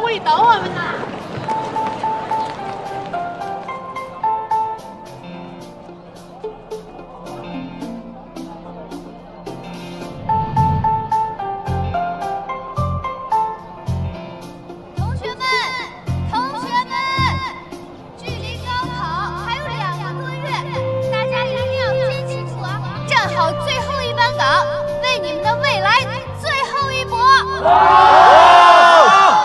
可以等我们呢。同学们，距离高考还有2个多月，大家一定要坚持住啊！站好最后一班岗，为你们的未来最后一搏！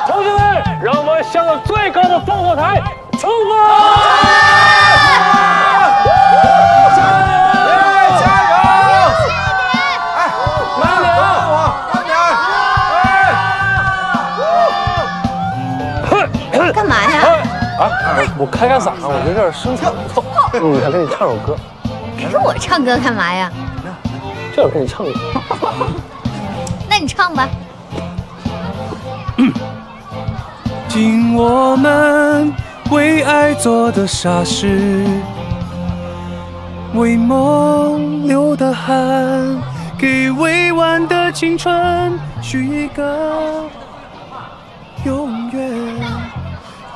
同学们，让我们向着最高的烽火台冲锋！加油！哎，慢点，干嘛呀？我开嗓，我觉得这声场不错。想跟你唱首歌。给我唱歌干嘛呀？就想跟你唱歌。那你唱吧。尽我们为爱做的傻事，为梦流的汗，给未完的青春许一个永远。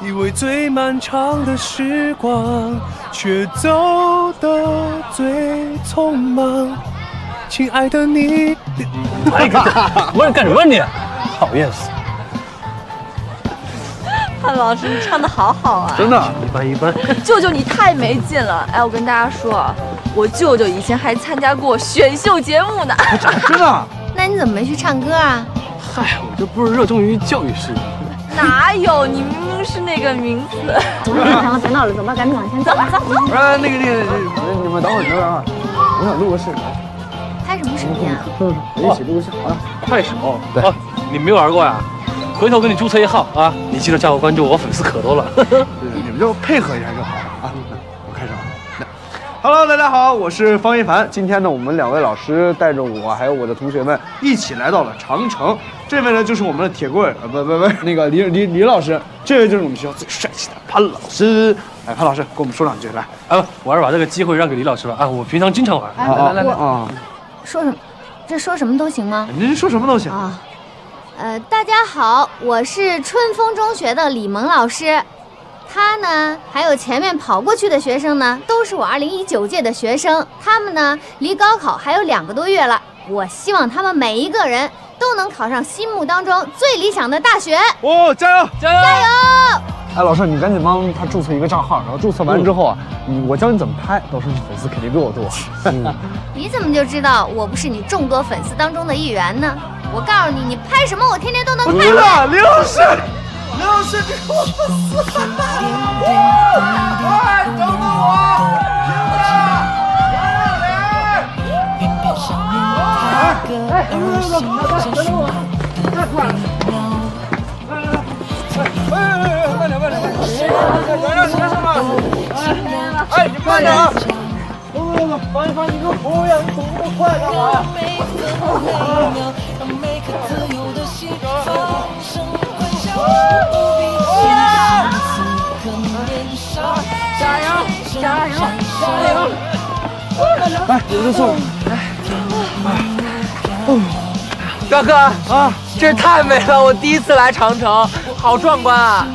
以为最漫长的时光，却走得最匆忙。亲爱的你，哎，问干什么你？讨厌死！范老师，你唱的好好啊！真的，一般。舅舅你太没劲了！哎，我跟大家说，我舅舅以前还参加过选秀节目呢。真的？那你怎么没去唱歌啊？嗨，我这不是热衷于教育事业。哪有？你明明是那个名字。然后别闹了，走吧，赶紧往前走。走。不是那个，你们等会儿啊，我想录个视频。拍什么视频啊？一起录个视频。快手，对啊，你没玩过呀？回头给你注册一号啊！你记得加我关注，我粉丝可多了。你们就配合一下就好了啊！我开始了。Hello， 大家好，我是方一凡。今天呢，我们2位老师带着我还有我的同学们一起来到了长城。这位呢就是我们的铁棍不，那个李老师。这位就是我们学校最帅气的潘老师。来，潘老师跟我们说2句来。我还是把这个机会让给李老师吧。啊，我平常经常玩。来啊！说什么？这说什么都行吗？您说什么都行啊。大家好，我是春风中学的李萌老师。他呢，还有前面跑过去的学生呢，都是我2019届的学生。他们呢，离高考还有2个多月了。我希望他们每一个人都能考上心目当中最理想的大学。哦，加油！加油！加油！哎，老师，你赶紧帮他注册一个账号，然后注册完之后啊，我教你怎么拍，到时候你粉丝肯定比我多。你怎么就知道我不是你众多粉丝当中的一员呢？我告诉你，你拍什么我天天都能看见。李老师，你给我粉丝！哎，等等我！哎，你慢点啊！放一放，你个服务员，你走那么快干嘛呀？加油！加油！加油！来，有人送。表哥啊，这太美了！我第一次来长城，好壮观啊！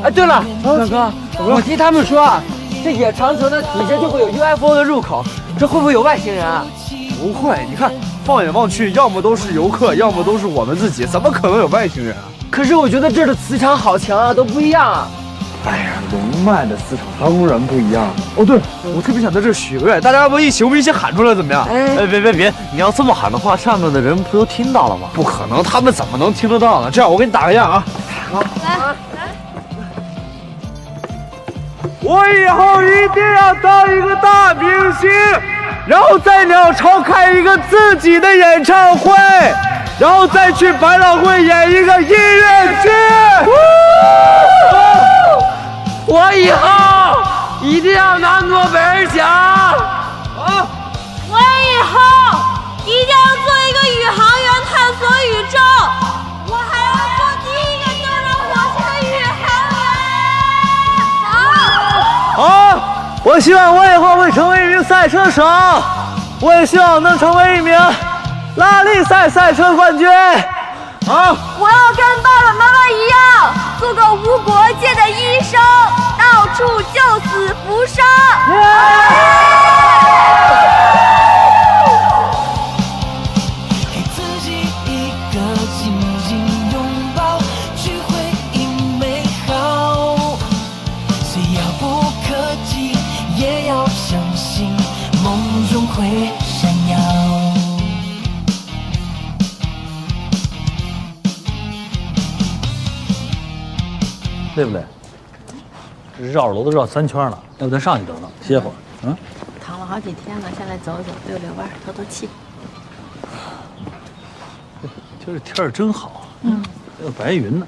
哎，对了，表哥，我听他们说啊，这野长城的底下就会有 UFO 的入口，这会不会有外星人啊？不会，你看，放眼望去，要么都是游客，要么都是我们自己，怎么可能有外星人啊？可是我觉得这儿的磁场好强啊，都不一样啊！哎呀，龙脉的磁场当然不一样。哦，对，我特别想在这许个愿，大家要不我们一起喊出来怎么样？哎，别，你要这么喊的话，上面的人不都听到了吗？不可能，他们怎么能听得到呢？这样，我给你打个样啊。好，来。我以后一定要当一个大明星，然后在鸟巢开一个自己的演唱会，然后再去百老汇演一个音乐剧。我以后一定要拿诺贝尔奖！我以后一定要做一个宇航员，探索宇宙。我还要做第一个登上火星的宇航员。好，我希望我以后会成为一名赛车手，我也希望能成为一名拉力赛赛车冠军。好，我要跟爸爸妈妈一样，做个无国界的医生，到处救死扶伤。给自己一个紧紧拥抱，去回忆美好。虽遥不可及，也要相信梦中会闪耀。累不累？这绕着楼都绕3圈了，要不咱上去等等，歇会儿。嗯。躺了好几天了，下来走走，溜溜弯，透透气。今儿这天儿真好，还有白云呢。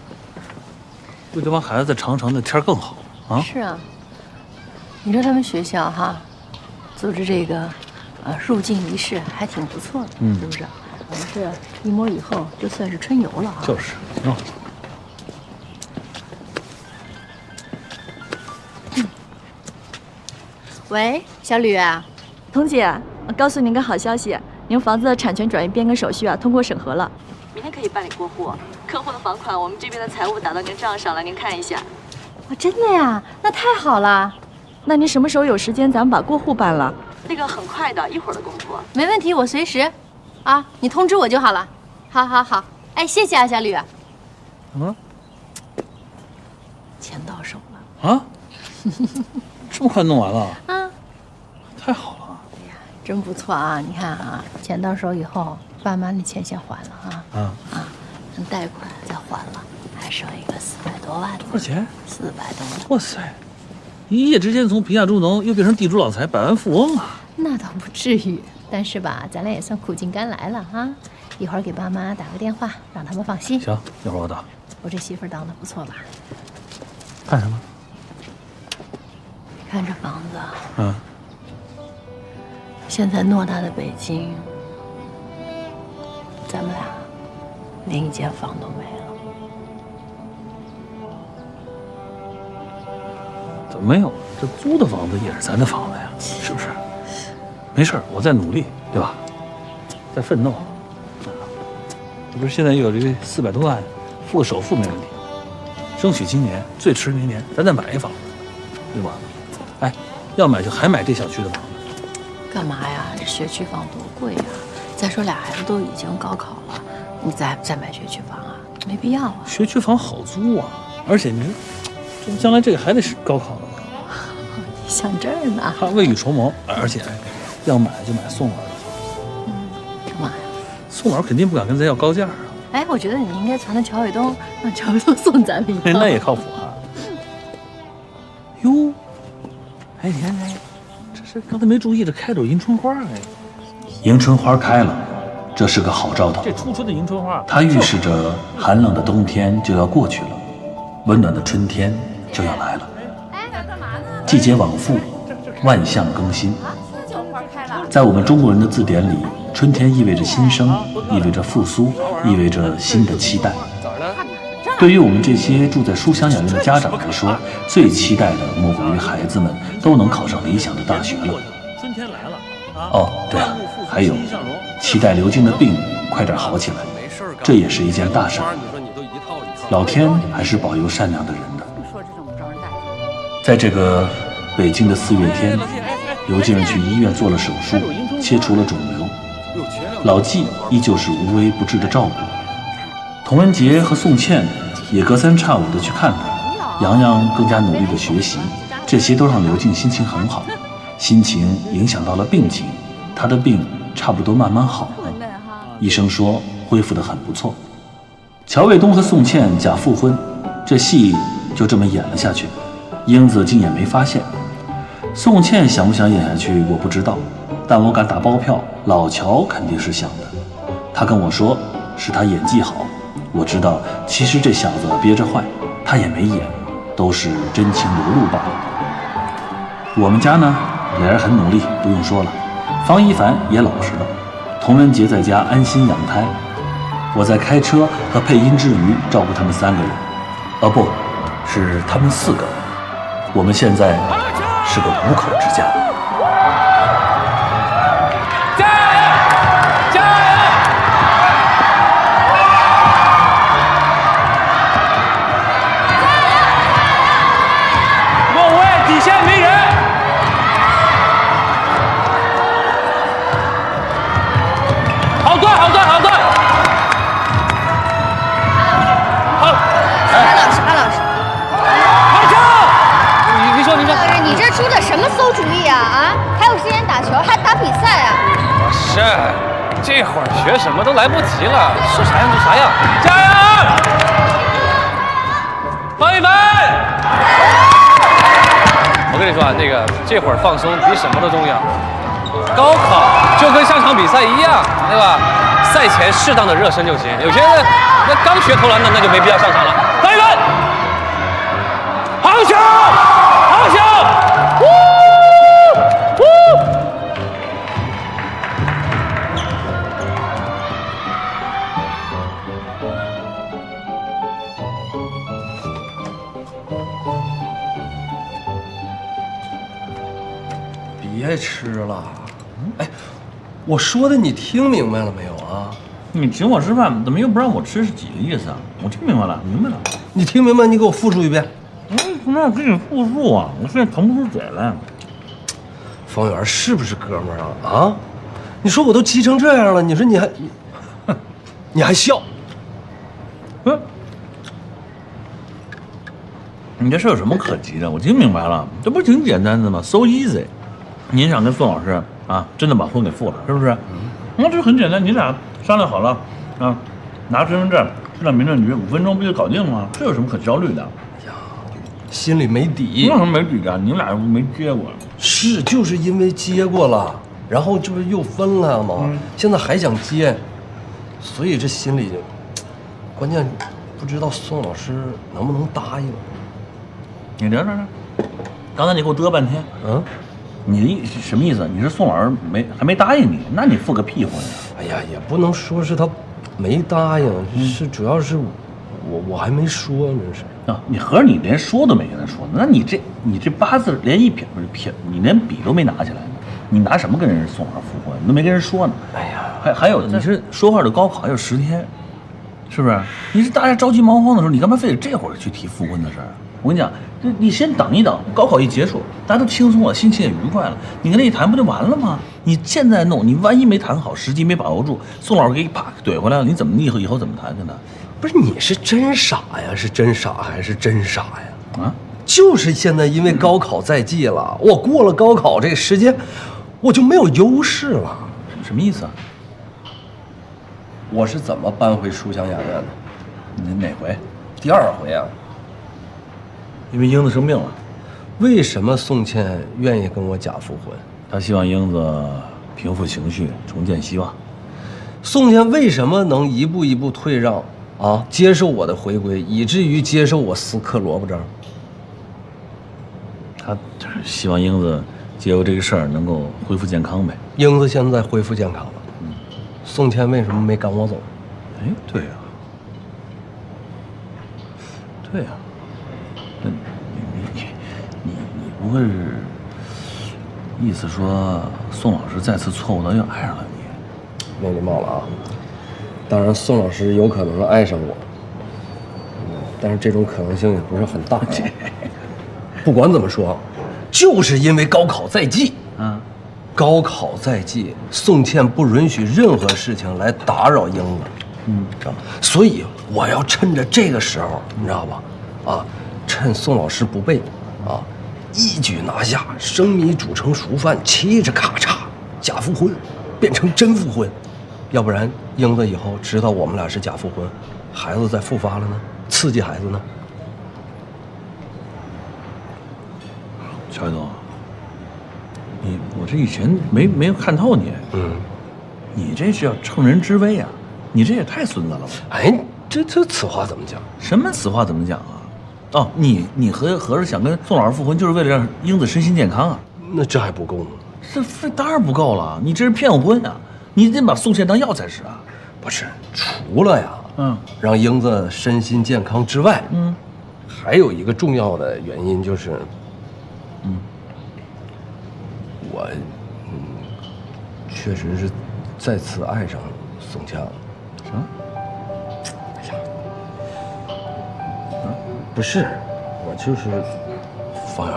为这帮孩子在长城的天儿更好啊！是啊，你说他们学校哈，组织这个入境仪式还挺不错的，是不是？我们这一摸以后，就算是春游了啊。就是，挺好。喂，小吕啊，彤姐，我告诉您个好消息，您房子的产权转移变更手续通过审核了，明天可以办理过户。客户的房款我们这边的财务打到您账上了，您看一下。真的呀？那太好了。那您什么时候有时间，咱们把过户办了？那个很快的，一会儿的功夫。没问题，我随时。啊，你通知我就好了。好，好，好。哎，谢谢啊，小吕。钱到手了。啊？这么快弄完了？啊，太好了！哎呀，真不错啊！你看啊，钱到手以后，爸妈那钱先还了啊。贷款再还了，还剩一个400多万。多少钱？400多万。哇塞！一夜之间从贫下中农又变成地主老财、百万富翁啊！那倒不至于，但是吧，咱俩也算苦尽甘来了啊！一会儿给爸妈打个电话，让他们放心。行，一会儿我打。我这媳妇儿当的不错吧？干什么？看这房子，现在偌大的北京，咱们俩连一间房都没了。怎么没有？这租的房子也是咱的房子呀，是不是？没事，我在努力，对吧？在奋斗。这不是现在有这个400多万，付个首付没问题。争取今年，最迟明年，咱再买一房子，对吧？哎，要买就还买这小区的房子。干嘛呀？这学区房多贵呀！再说俩孩子都已经高考了，你再买学区房啊？没必要啊。学区房好租啊，而且你说，这将来这个还得是高考了吧？你想这儿呢？他未雨绸缪，而且要买就买宋老的。干嘛呀？宋老肯定不敢跟咱要高价啊。哎，我觉得你应该传到乔卫东，让乔卫东送咱们一套。那也靠谱啊。哟，哎，你看，这是刚才没注意，这开朵迎春花哎。迎春花开了，这是个好兆头。这初春的迎春花，它预示着寒冷的冬天就要过去了，温暖的春天就要来了。季节往复，万象更新。在我们中国人的字典里，春天意味着新生，意味着复苏，意味着新的期待。对于我们这些住在书香养院的家长来说，最期待的莫过于孩子们都能考上理想的大学了。春天来了。哦，对了，还有，期待刘静的病快点好起来，这也是一件大事。老天还是保佑善良的人的。在这个北京的4月天，刘静去医院做了手术，切除了肿瘤。老纪依旧是无微不至的照顾。童文杰和宋茜也隔三差五的去看他，洋洋更加努力的学习，这些都让刘静心情很好。心情影响到了病情，他的病差不多慢慢好了，医生说恢复得很不错。乔卫东和宋茜假复婚，这戏就这么演了下去，英子竟也没发现。宋茜想不想演下去我不知道，但我敢打包票，老乔肯定是想的。他跟我说是他演技好，我知道其实这小子憋着坏，他也没演，都是真情流露罢了。我们家呢，俩人很努力，不用说了。方一凡也老实了，童文杰在家安心养胎，我在开车和配音之余照顾他们3个人，不，是他们4个。我们现在是个5口之家。加油！加油！么馊主意啊啊！还有时间打球，还打比赛啊！不是，这会儿学什么都来不及了，说啥样就啥样，加油！方一凡，我跟你说啊，这会儿放松比什么都重要。高考就跟上场比赛一样，对吧？赛前适当的热身就行。有些人那刚学投篮的，那就没必要上场了。方一凡，好球，好球！别吃了，哎，我说的你听明白了没有啊？你请我吃饭，怎么又不让我吃？是几个意思啊？我听明白了，明白了。你听明白？你给我复述一遍。为什么要给你复述啊？我现在腾不出嘴来。方圆是不是哥们儿啊？啊，你说我都急成这样了，你说你还，你还笑？不，你这事有什么可急的？我听明白了，这不是挺简单的吗 ？So easy。您想跟宋老师啊，真的把婚给复了，是不是？那这很简单，你俩商量好了啊，拿身份证去了民政局，5分钟不就搞定了吗？这有什么可焦虑的？哎呀，心里没底。有什么没底的？你们俩又没接过。是，就是因为接过了，然后这不是又分了吗？现在还想接，所以这心里就，关键不知道宋老师能不能答应。你等，刚才你给我嘚半天，你什么意思？你是宋老师还没答应你？那你复个屁婚呀？哎呀，也不能说是他没答应，是主要是我还没说呢，是啊，你合着你连说都没跟他说，那你这8字连一撇不是撇，你连笔都没拿起来呢，你拿什么跟人宋老师复婚？你都没跟人说呢。哎呀，还有，你是说话的高考还有10天，是不是？你是大家着急忙慌的时候，你干嘛非得这会儿去提复婚的事儿？我跟你讲，你先等一等，高考一结束，大家都轻松了，心情也愉快了，你跟他一谈不就完了吗？你现在弄，你万一没谈好，时机没把握住，宋老师给你啪怼回来了，你以后怎么谈跟他？不是你是真傻呀？是真傻还是真傻呀？啊，就是现在因为高考在即了，我过了高考这个时间，我就没有优势了。什么意思啊？我是怎么搬回书香雅苑的？你哪回？第2回啊。因为英子生病了。为什么宋茜愿意跟我假复婚？她希望英子平复情绪，重建希望。宋茜为什么能一步一步退让啊，接受我的回归，以至于接受我撕刻萝卜章？她希望英子借由这个事儿能够恢复健康呗。英子现在恢复健康了，宋茜为什么没赶我走？哎，对呀，对呀，那你不会是意思说宋老师再次错误的又爱上了你？没礼貌了啊！当然，宋老师有可能爱上我，但是这种可能性也不是很大。不管怎么说，就是因为高考在即，高考在即，宋茜不允许任何事情来打扰英子，知道吗？所以我要趁着这个时候，你知道吧？啊，趁宋老师不备，啊，一举拿下，生米煮成熟饭，嘁哧咔嚓，假复婚变成真复婚，要不然英子以后知道我们俩是假复婚，孩子再复发了呢，刺激孩子呢。乔总，我这以前没有看透你，你这是要乘人之危啊！你这也太孙子了吧！哎，这此话怎么讲？什么此话怎么讲啊？哦，你合着想跟宋老师复婚，就是为了让英子身心健康啊？那这还不够吗？这当然不够了，你这是骗婚啊！你得把宋茜当药材使啊！不是，除了呀，让英子身心健康之外，还有一个重要的原因就是，我确实是再次爱上宋茜了。什么？哎呀，不是，我就是方圆。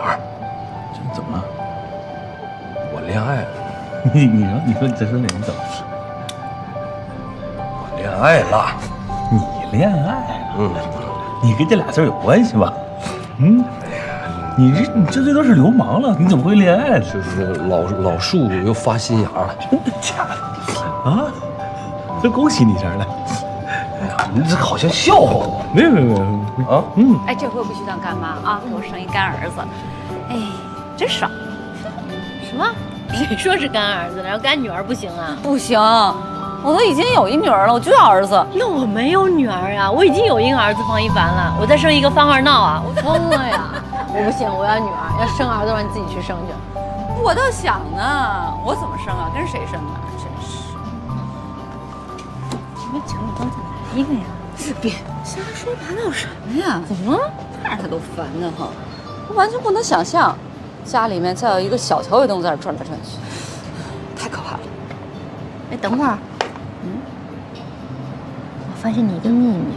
这怎么了？我恋爱了。你说你再说那你怎么？我恋爱了。你恋爱了？你跟这俩字有关系吧？你这最多是流氓了，你怎么会恋爱呢？就是老树又发心眼了。真的假的？啊？这恭喜你一下来。你这好像笑话我。没有啊。哎，这回我必须当干妈啊，给我生一干儿子。哎，真爽。什么？谁说是干儿子了？要干女儿不行啊？不行，我都已经有一女儿了，我就要儿子。那我没有女儿啊，我已经有一个儿子方一凡了，我再生一个方二闹啊，我疯了呀！我不行，我要女儿，要生儿子让你自己去生去。我倒想呢，我怎么生啊？跟谁生啊？真是。没抢你刚才来一个呀？别瞎说八道什么呀？怎么了？看着他都烦呢哈！我完全不能想象，家里面再有一个小乔卫东在这转来转去，太可怕了。哎，等会儿，我发现你一个秘密。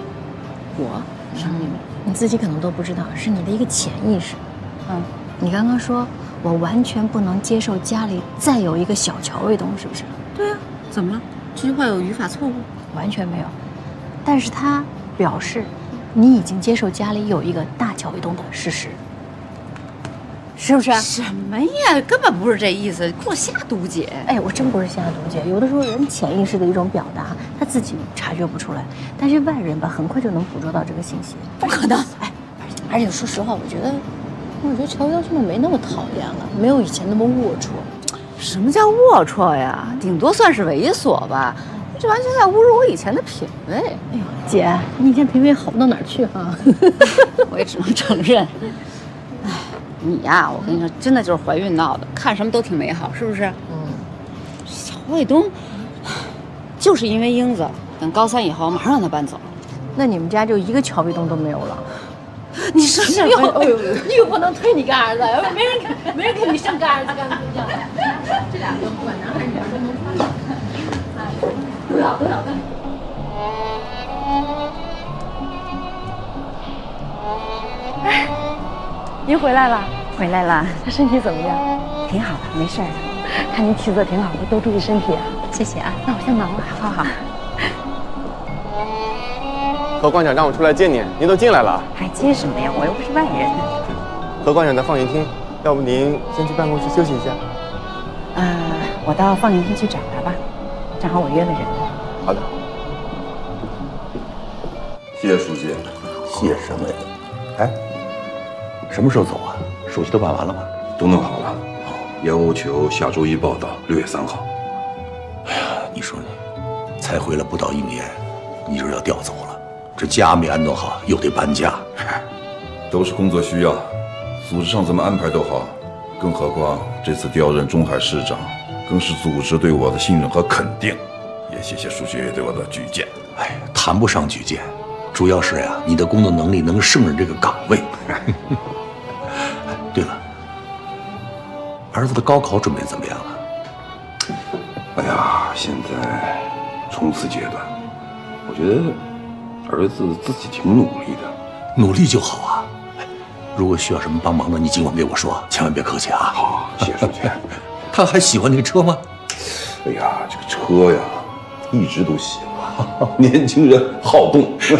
我什么秘密？你自己可能都不知道，是你的一个潜意识。你刚刚说我完全不能接受家里再有一个小乔卫东，是不是？对啊，怎么了？这句话有语法错误？完全没有。但是他表示，你已经接受家里有一个大乔卫东的事实，是不是？什么呀？根本不是这意思，给我瞎读解。哎，我真不是瞎读解。有的时候人潜意识的一种表达，他自己察觉不出来，但是外人吧，很快就能捕捉到这个信息。不可能！哎，而且说实话，我觉得乔卫东现在没那么讨厌了，没有以前那么龌龊。什么叫龌龊呀？顶多算是猥琐吧。这完全在侮辱我以前的品味。哎呦，姐，你以前品味好不到哪儿去哈。我也只能承认。哎，你呀，我跟你说，真的就是怀孕闹的，看什么都挺美好，是不是？小卫东，就是因为英子，等高3以后马上让他搬走。那你们家就一个乔卫东都没有了。你说什么？你又不能推你干儿子，没人给你生干儿子干不叫。这俩都不管男孩女孩都能出。都要干。哎，您回来了。回来了，他身体怎么样？挺好的，没事儿。看您气色挺好的，多注意身体啊。谢谢啊。那我先忙了。好。何馆长让我出来见您，您都进来了。还接什么呀？我又不是外人。何馆长的放映厅，要不您先去办公室休息一下？我到放映厅去找他吧，正好我约了人。好的。谢谢书记。谢什么呀？哎，什么时候走啊？手续都办完了吗？都弄好了，要求下周一报道，6月3号。哎呀，你说你才回来不到1年，你就要调走了，这家没安顿好，又得搬家。都是工作需要，组织上怎么安排都好。更何况这次调任中海市长，更是组织对我的信任和肯定。也谢谢书记对我的举荐。哎，谈不上举荐，主要是呀，你的工作能力能胜任这个岗位。对了，儿子的高考准备怎么样了？哎呀，现在冲刺阶段，我觉得儿子自己挺努力的。努力就好啊。如果需要什么帮忙的，你尽管给我说，千万别客气啊。好，谢谢书记。他还喜欢那个车吗？哎呀，这个车呀，一直都喜欢。年轻人好动，是，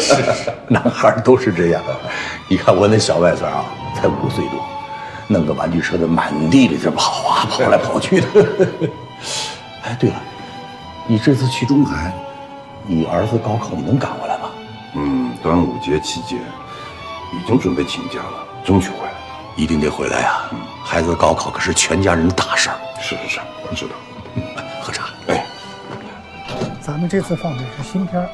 男孩都是这样。你看我那小外孙啊，才5岁多，弄个玩具车的满地里这跑啊，跑来跑去的。哎，对了，你这次去中海，你儿子高考你能赶回来吗？端午节期间已经准备请假了，争取回来。一定得回来呀！孩子的高考可是全家人的大事儿。是，我知道。喝茶。哎，咱们这次放的是新片，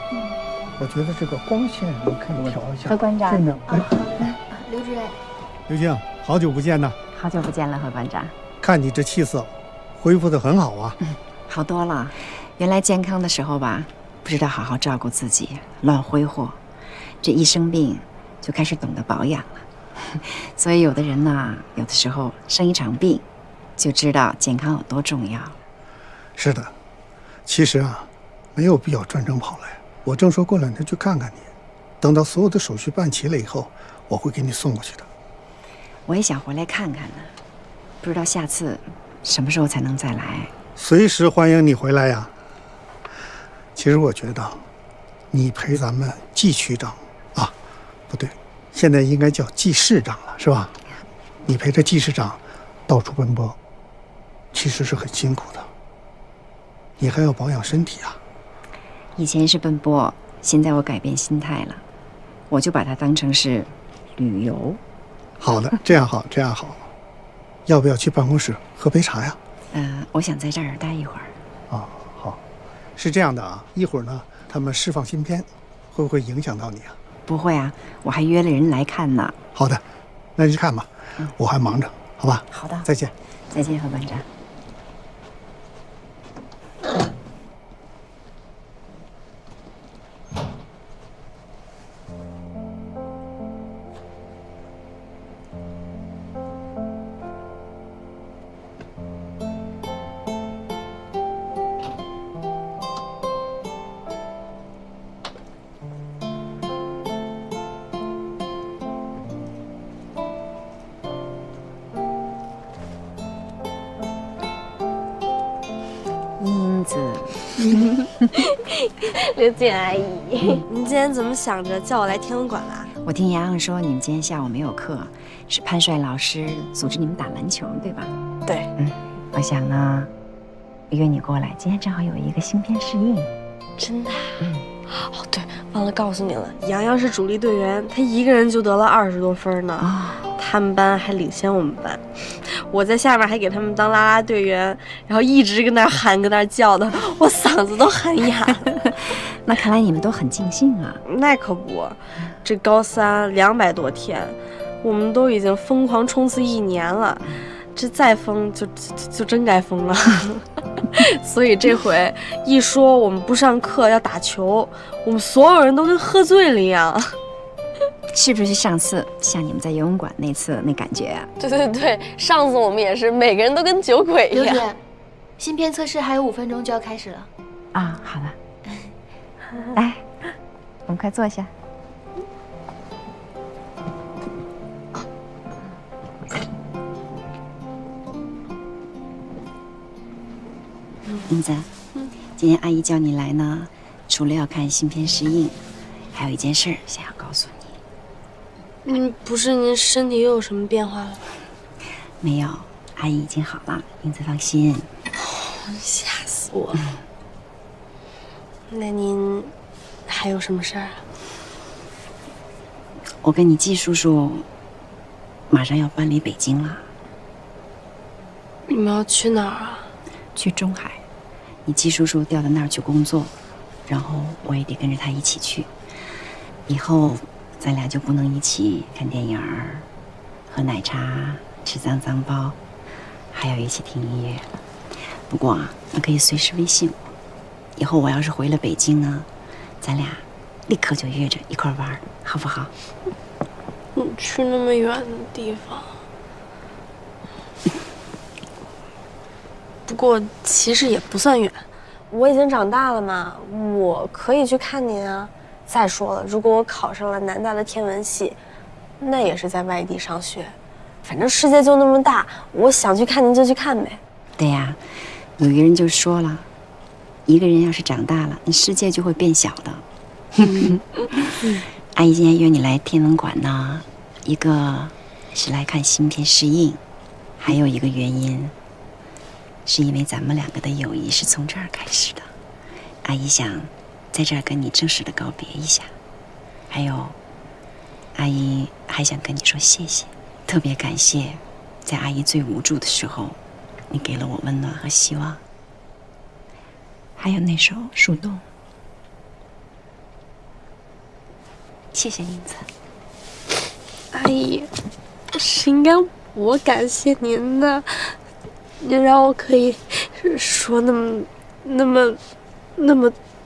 我觉得这个光线你可以调一下。何馆长，这样。刘主任，刘静，好久不见呐！好久不见了，何馆长。看你这气色，恢复得很好啊。好多了。原来健康的时候吧，不知道好好照顾自己，乱挥霍。这一生病，就开始懂得保养了。所以有的人呢，有的时候生一场病，就知道健康有多重要。是的，其实啊，没有必要专程跑来。我正说过2天去看看你，等到所有的手续办齐了以后，我会给你送过去的。我也想回来看看呢，不知道下次什么时候才能再来。随时欢迎你回来呀。其实我觉得，你陪咱们季区长啊，不对，现在应该叫季市长了，是吧？你陪着季市长到处奔波，其实是很辛苦的。你还要保养身体啊。以前是奔波，现在我改变心态了，我就把它当成是旅游。好的，这样好，这样好。要不要去办公室喝杯茶呀？我想在这儿待一会儿。啊，好，是这样的啊，一会儿呢，他们释放新片，会不会影响到你啊？不会啊，我还约了人来看呢。好的，那你去看吧，我还忙着，好吧？好的，再见。再见，何班长。英子，刘瑾阿姨，你今天怎么想着叫我来天文馆啦？我听洋洋说你们今天下午没有课，是潘帅老师组织你们打篮球，对吧？对。我想呢，约你过来，今天正好有一个新片试映。真的？哦，对，忘了告诉你了，洋洋是主力队员，他一个人就得了20多分呢。他们班还领先我们班，我在下面还给他们当啦啦队员，然后一直跟那儿喊跟那儿叫的，我嗓子都喊哑了。那看来你们都很尽兴啊。那可不，这高3 200多天，我们都已经疯狂冲刺1年了，这再疯就真该疯了。所以这回一说我们不上课要打球，我们所有人都跟喝醉了一样。是不是上次像你们在游泳馆那次那感觉啊？对对对，上次我们也是每个人都跟酒鬼一样。刘姐，新片测试还有5分钟就要开始了。啊，好了，来，我们快坐下。英子，今天阿姨叫你来呢，除了要看新片试映，还有一件事想要告诉你。不是您身体又有什么变化了？没有，阿姨已经好了，英子放心。吓死我了！那您还有什么事儿啊？我跟你季叔叔马上要搬离北京了。你们要去哪儿啊？去中海。你季叔叔调到那儿去工作，然后我也得跟着他一起去。以后咱俩就不能一起看电影、喝奶茶、吃脏脏包，还要一起听音乐。不过啊，你可以随时微信我。以后我要是回了北京呢，咱俩立刻就约着一块玩，好不好？你去那么远的地方，不过其实也不算远，我已经长大了嘛，我可以去看您啊。再说了，如果我考上了南大的天文系，那也是在外地上学。反正世界就那么大，我想去看您就去看呗。对呀，有一个人就说了，一个人要是长大了，那世界就会变小的。阿姨今天约你来天文馆呢，一个是来看新片试映，还有一个原因，是因为咱们两个的友谊是从这儿开始的。阿姨想在这儿跟你正式的告别一下，还有，阿姨还想跟你说谢谢，特别感谢，在阿姨最无助的时候，你给了我温暖和希望。还有那首《树洞》，谢谢英子。阿姨，是应该我感谢您的，您让我可以说那么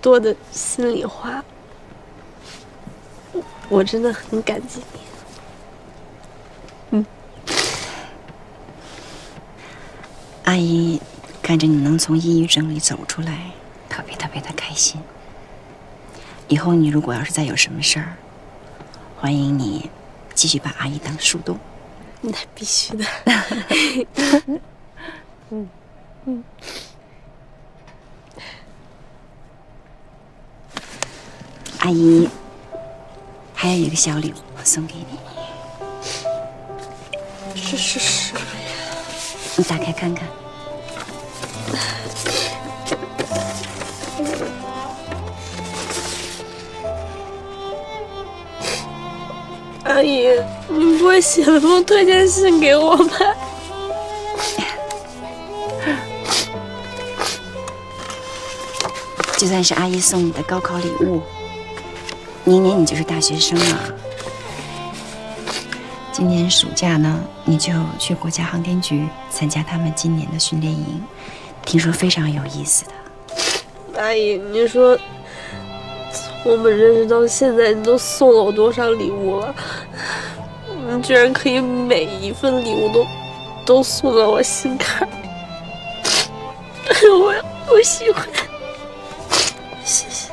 多的心里话，我真的很感激你。阿姨看着你能从抑郁症里走出来，特别的开心。以后你如果要是再有什么事儿，欢迎你继续把阿姨当树洞。那必须的。阿姨还有一个小礼物送给你。这是什么呀？你打开看看。阿姨，你不会写了封推荐信给我吧？就算是阿姨送你的高考礼物，明年你就是大学生了。今年暑假呢，你就去国家航天局参加他们今年的训练营，听说非常有意思的。阿姨，你说从我们认识到现在，你都送了我多少礼物了？你居然可以每一份礼物都送到我心坎儿，我喜欢，谢谢。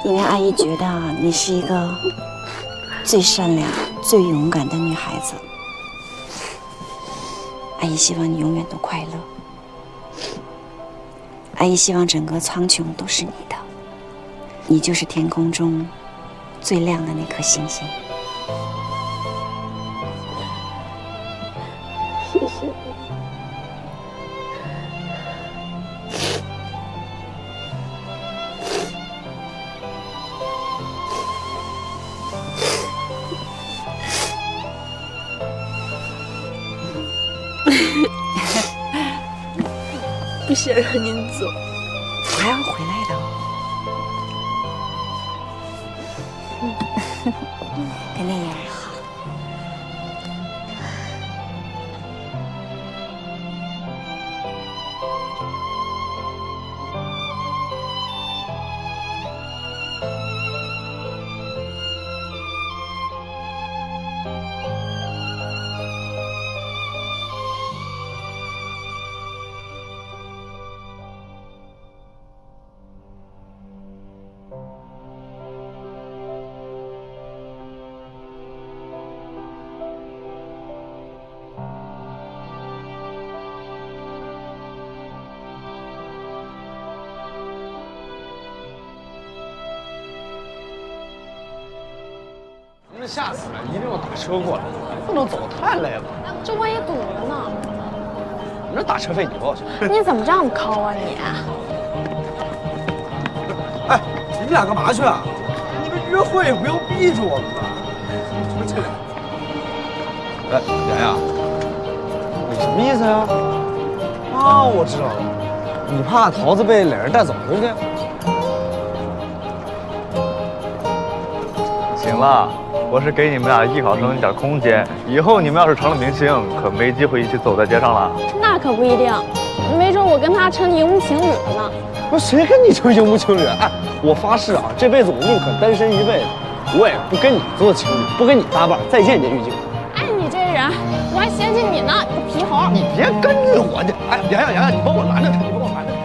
因为阿姨觉得你是一个最善良、最勇敢的女孩子，阿姨希望你永远都快乐。阿姨希望整个苍穹都是你的，你就是天空中最亮的那颗星星。谢谢你。不想让您走，我还要回来的。跟那样好。那下次一定要打车过来，不能走，太累了。这万一堵了呢？你这打车费你多少钱？你怎么这样抠啊你？哎，你们俩干嘛去啊？你们约会也不用逼着我们吧？什么这个？哎，洋洋，你什么意思呀？啊，我知道了，你怕桃子被俩人带走，对不对？行了。我是给你们俩艺考生一点空间，以后你们要是成了明星，可没机会一起走在街上了。那可不一定，没准我跟他成荧幕情侣了呢。不是谁跟你成荧幕情侣？哎，我发誓啊，这辈子我宁可单身一辈子，我也不跟你做情侣，不跟你搭伴。再见，玉静。哎，你这人，我还嫌弃你呢，你个皮猴！你别跟着我去！哎，洋洋，你帮我拦着他，你帮我拦着他。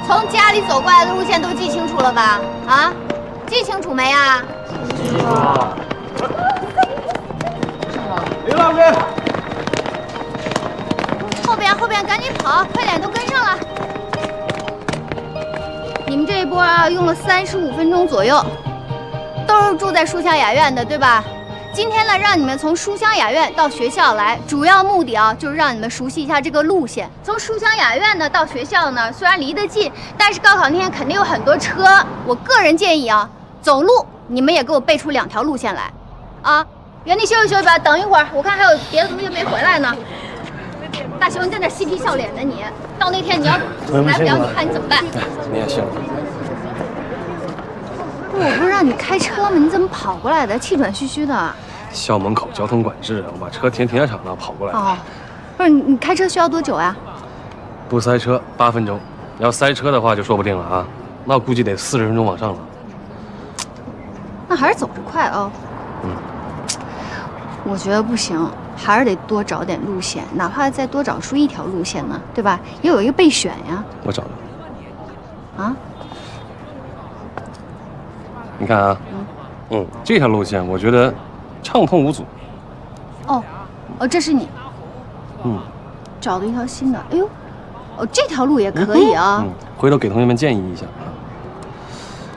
从家里走过来的路线都记清楚了吧？啊，记清楚没啊？记住了。刘老师，后边赶紧跑，快点都跟上了。你们这一波啊，用了35分钟左右，都是住在书香雅苑的，对吧？今天呢，让你们从书香雅苑到学校来，主要目的啊，就是让你们熟悉一下这个路线。从书香雅苑呢到学校呢，虽然离得近，但是高考那天肯定有很多车。我个人建议啊，走路你们也给我背出2条路线来，啊，原地休息休息吧，等一会儿，我看还有别的同学没回来呢。大雄，你在那嬉皮笑脸的你，到那天你要来不了，你看你怎么办？你也信了。我不是让你开车吗？你怎么跑过来的？气喘吁吁的。校门口交通管制，我把车停车场那跑过来。哦，不是你开车需要多久呀？不塞车8分钟，要塞车的话就说不定了啊。那我估计得40分钟往上了。那还是走着快哦。我觉得不行，还是得多找点路线，哪怕再多找出一条路线呢，对吧？也有一个备选呀。我找了。啊？你看啊，这条路线我觉得畅通无阻。哦，这是你嗯找的一条新的。哎呦，这条路也可以啊。回头给同学们建议一下啊。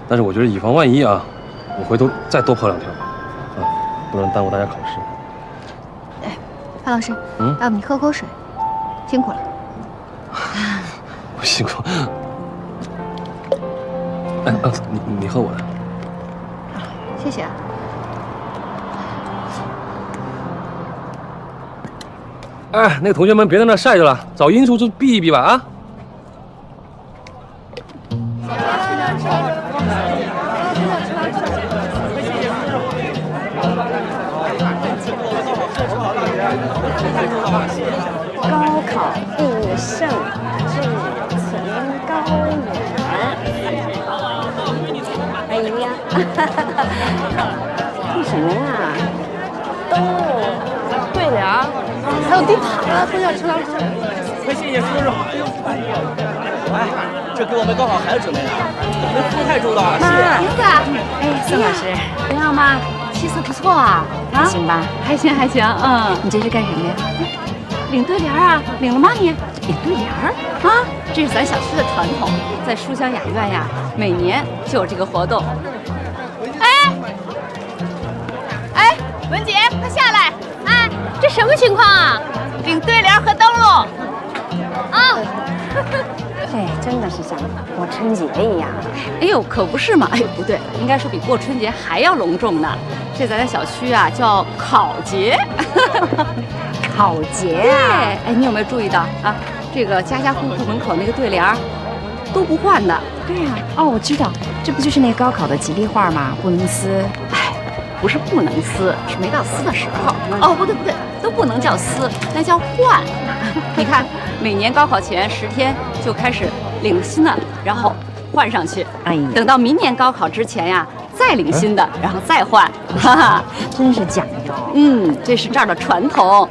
但是我觉得以防万一啊，我回头再多跑2条，不能耽误大家考试。潘老师，要不你喝口水，辛苦了。不辛苦。哎，你喝我的。谢谢啊。哎，那个同学们别在那晒着了，找阴处避一避吧啊。高考必胜，志存高远。哎呀，干什么呀？对联儿，还有地毯，都叫车辆车。快谢谢叔叔。哎，这给我们高考孩子准备的，你们服务太周到了，谢谢。林子，哎，宋老师，怎样嘛？气色不错啊，还行吧？还行还行，你这是干什么呀？领对联啊，领了吗你？领对联啊，这是咱小区的传统，在书香雅苑呀，每年就有这个活动。哎，文姐，快下来！哎，这什么情况啊？领对联和灯笼。啊！这真的是像过春节一样。哎呦，可不是嘛！哎，不对，应该说比过春节还要隆重呢。这咱小区啊叫考节。考节啊！哎，你有没有注意到啊？这个家家户户门口那个对联儿都不换的。对呀，我知道，这不就是那高考的吉利话吗？不能撕。哎，不是不能撕，是没到撕的时候。哦，不对，都不能叫撕，那叫换。你看，每年高考前10天就开始领新的，然后换上去。哎呀，等到明年高考之前呀，再领新的，然后再换。哈哈，真是讲究。这是这儿的传统。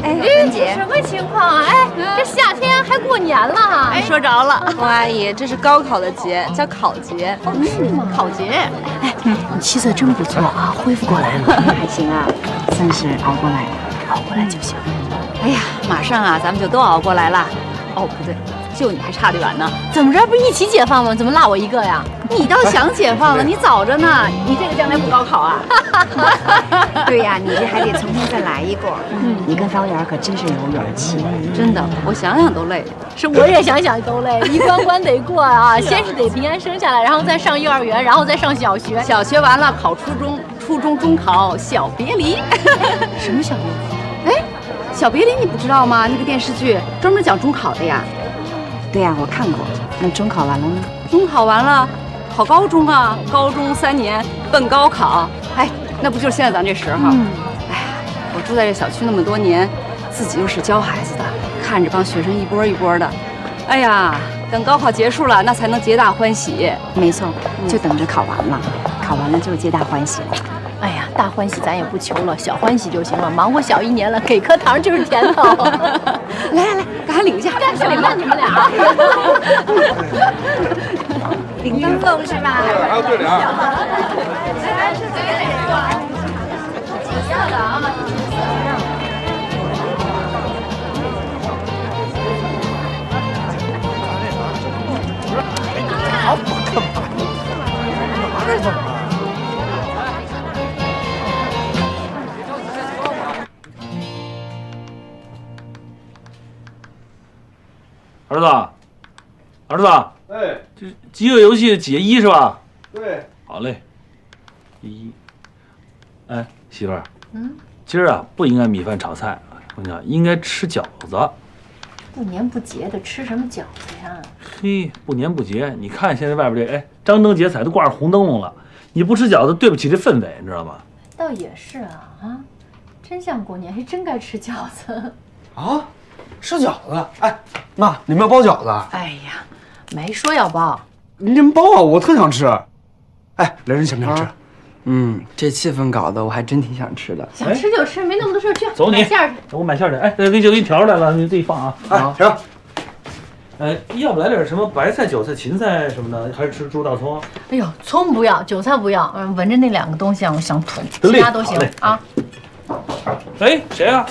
哎，文姐，什么情况啊？哎，这夏天还过年了？哎，说着了，王阿姨，这是高考的节，叫考节。是吗？考节。哎，你气色真不错啊，恢复过来了。还行啊，算是熬过来了，熬过来就行。哎呀，马上啊，咱们就都熬过来了。哦，不对，就你还差得远呢。怎么着，不是一起解放吗？怎么落我一个呀？你倒想解放了，你早着呢。你这个将来不高考啊？对呀，你这还得重新再来一过。你跟方圆可真是有勇气，真的，我想想都累。是我也想想都累，一关关得过啊！先是得平安生下来，然后再上幼儿园，然后再上小学，小学完了考初中，初中中考小别离。什么小别离？哎，小别离你不知道吗？那个电视剧专门讲中考的呀。对呀，我看过。那中考完了呢？中考完了，考高中啊，高中3年奔高考。哎，那不就是现在咱这时候？哎呀，我住在这小区那么多年，自己又是教孩子的，看着帮学生一波一波的。哎呀，等高考结束了，那才能皆大欢喜。没错，就等着考完了，考完了就皆大欢喜了。哎呀，大欢喜咱也不求了，小欢喜就行了。忙活小1年了，给颗糖就是甜头。来，赶快领一下。干什么你们俩？领灯笼是吧？还有对联。来，是这个紫色的啊。好，干嘛？这怎么？儿子，哎，这饥饿游戏解1是吧？对，好嘞，1。哎，媳妇儿，今儿啊不应该米饭炒菜，我跟你讲，应该吃饺子。不年不节的吃什么饺子呀？嘿，不年不节，你看现在外边这，哎，张灯结彩都挂上红灯笼了，你不吃饺子，对不起这氛围，你知道吗？倒也是啊，真像过年，还真该吃饺子。啊，吃饺子？哎，妈，你们要包饺子？哎呀，没说要包。您包啊，我特想吃。哎，来人想不想吃？这气氛搞得我还真挺想吃的。想吃就吃，没那么多事儿，去走你买馅儿去。我买馅儿去。哎，给你调出来了，你自己放啊。哎，停。要不来点什么白菜、韭菜、芹菜什么的，还是吃猪大葱？哎呦，葱不要，韭菜不要，闻着那2个东西让我想吐，得嘞其他都行好嘞啊。哎，谁啊？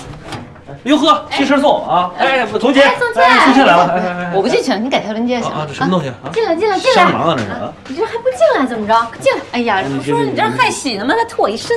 哟呵，去吃送啊！哎，童姐，宋倩宋倩来了，哎，我不进去了，你改条人街行。啊，这什么东西啊？进来，进来，进来！香囊啊，这是啊！你这还不进来怎么着？进来！哎呀，这不说你这害喜呢吗？他吐我一身，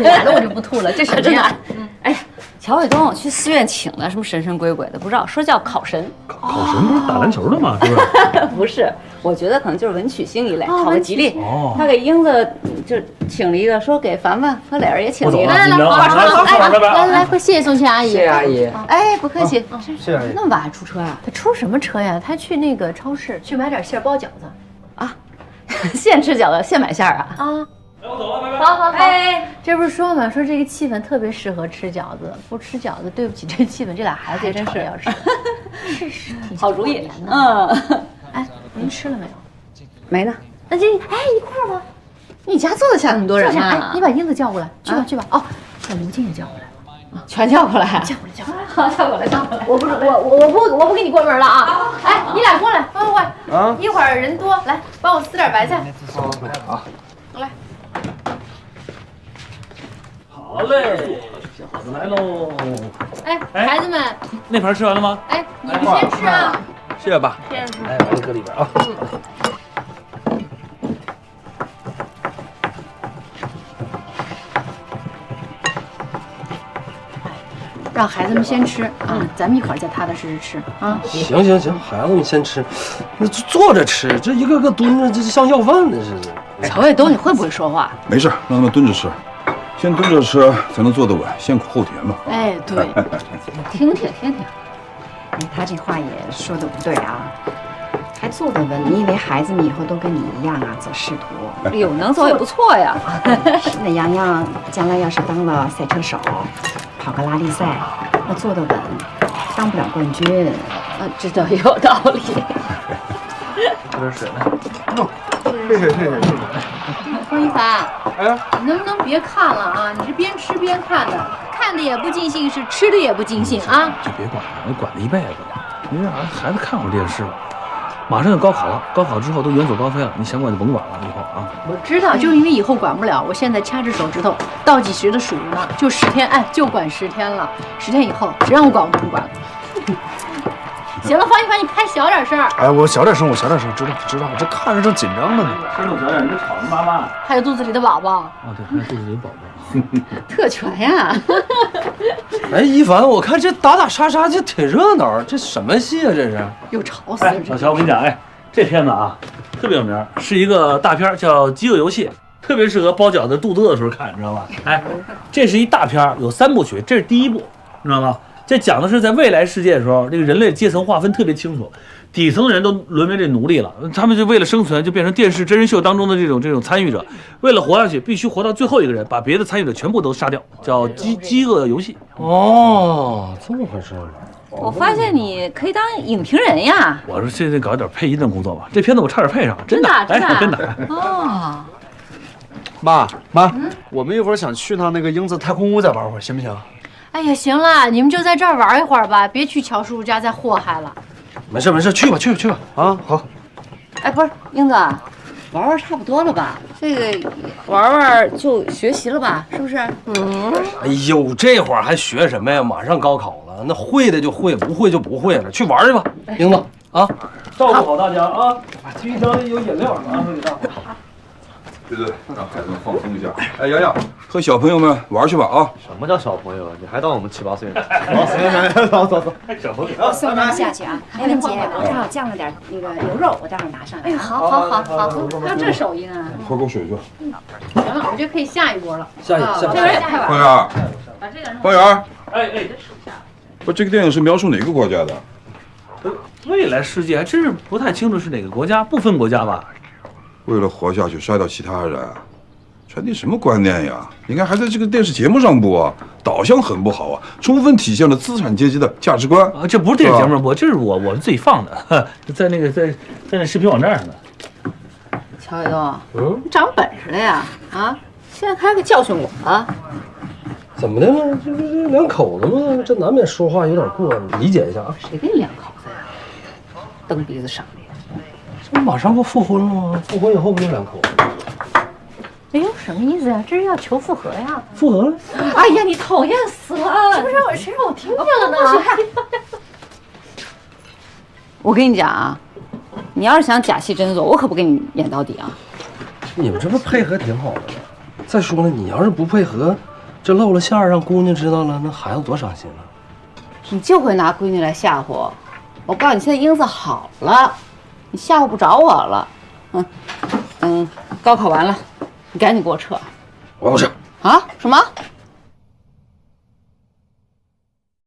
来了我就不吐了，这什么呀？哎呀，乔卫东去寺院请的什么神神鬼鬼的，不知道，说叫考神。考神不是打篮球的吗？是不是？不是，我觉得可能就是文曲星一类，讨个吉利。哦他给英子就请了一个，说给凡凡和磊儿也请了一个。来来来，快说说，哎，来来，快谢谢宋倩阿姨。谢谢阿姨。哎，不客气。谢谢阿姨。那么晚还出车呀？他出什么车呀？他去那个超市去买点馅包饺子。现吃饺子，现买馅儿啊？啊。我走了，拜拜。好好好，哎，这不是说嘛，说这个气氛特别适合吃饺子，不吃饺子对不起这气氛，这俩孩子也真是要吃，是好主意。哎，您吃了没有？没呢。那这哎一块儿吧。你家坐得下那么多人哎，吗？你把英子叫过来，去吧去吧。哦，把刘静也叫过来。全叫过来，叫过来，叫过来，好，叫过来，叫过来。我不给你关门了啊！哎，你俩过来，快，啊！一会儿人多，来帮我撕点白菜。好，来。好嘞，小伙子来喽。哎，孩子们，那盘吃完了吗？哎，你们先吃啊。谢谢爸。先吃。哎，把这搁里边啊。让孩子们先吃啊，咱们一会儿再踏踏实实吃啊。行，孩子们先吃，那坐着吃，这一个个蹲着，这像要饭呢似的。乔卫东，你会不会说话？没事，让他们蹲着吃，先蹲着吃才能坐得稳，先苦后甜嘛。哎，对，听听。他这话也说的不对啊，还坐得稳？你以为孩子们以后都跟你一样啊，走仕途？哎呦，能走也不错呀。那洋洋将来要是当了赛车手，跑个拉力赛，那坐得稳，当不了冠军。这倒有道理。喝点水来。谢谢。方一凡，哎，你能不能别看了啊？你是边吃边看的，看的也不尽兴，是吃的也不尽兴啊。就别管了，我管了一辈子了。你让孩子看会儿电视吧。马上就高考了，高考之后都远走高飞了，你想管就甭管了，以后啊。我知道，就是因为以后管不了，我现在掐着手指头倒计时的数着呢，就10天，哎，就管10天了。10天以后，谁让我管我不管了。行了，方一凡，你开小点声。哎，我小点声，知道，我这看着正紧张呢。声动小点，你这吵着妈妈。还有肚子里的宝宝。啊，对，还有肚子里的宝宝。特权呀！哎，一凡，我看这打杀杀就挺热闹，这什么戏啊？这是又吵死了。老乔，我跟你讲，哎，这片子啊特别有名，是一个大片，叫《饥饿游戏》，特别适合包饺子肚子饿的时候看，你知道吧？哎，这是一大片，有3部曲，这是第1部，你知道吗？这讲的是在未来世界的时候，这个人类阶层划分特别清楚，底层的人都沦为这奴隶了，他们就为了生存就变成电视真人秀当中的这种参与者，为了活下去必须活到最后一个人，把别的参与者全部都杀掉，叫饥饿游戏。哦，这么回事吗？我发现你可以当影评人呀！我说现在搞点配音的工作吧，这片子我差点配上，真的，真的。哦，妈，我们一会儿想去趟那个英子太空屋再玩会儿，行不行？哎呀，行了，你们就在这儿玩一会儿吧，别去乔叔叔家再祸害了。没事，去吧。啊，好。哎，不是，英子，玩差不多了吧？这个玩就学习了吧？是不是？哎呦，这会儿还学什么呀？马上高考了，那会的就会，不会就不会了。去玩去吧，英子啊，照顾好大家啊！冰箱里有饮料啊，给大伙。对，让孩子们放松一下。哎，洋洋，和小朋友们玩去吧啊！什么叫小朋友啊？你还当我们7、8岁呢？走。小朋友，我送他们下去啊。哎，文姐，我正好酱了点那个牛肉，我待会儿拿上来。哎，好，还有这手艺呢。喝口水去。行了，我觉得可以下一波了。下一这边也太晚方了。圆，方圆，哎，不，这个电影是描述哪个国家的？未来世界还真是不太清楚是哪个国家，不分国家吧？为了活下去，杀掉其他人，传递什么观念呀？你看还在这个电视节目上播啊，导向很不好啊，充分体现了资产阶级的价值观啊！这不是电视节目上播，这是我们自己放的，在那视频网站上的。曹伟东，你长本事了呀？啊，现在还给教训我了？怎么的了？这两口子嘛，这难免说话有点过，你理解一下啊。谁跟你两口子呀？蹬鼻子上脸。这不马上不复婚了吗？复婚以后不就两口子？哎呦，什么意思呀？这是要求复合呀？复合了？哎呀，你讨厌死了！谁让我听见了呢？我跟你讲啊，你要是想假戏真做，我可不给你演到底啊！你们这不配合挺好的吗？再说了，你要是不配合，这露了馅儿让姑娘知道了，那孩子多伤心啊！你就会拿闺女来吓唬我告诉你，现在英子好了，你吓唬不着我了。高考完了，你赶紧给我撤。我不撤啊？什么？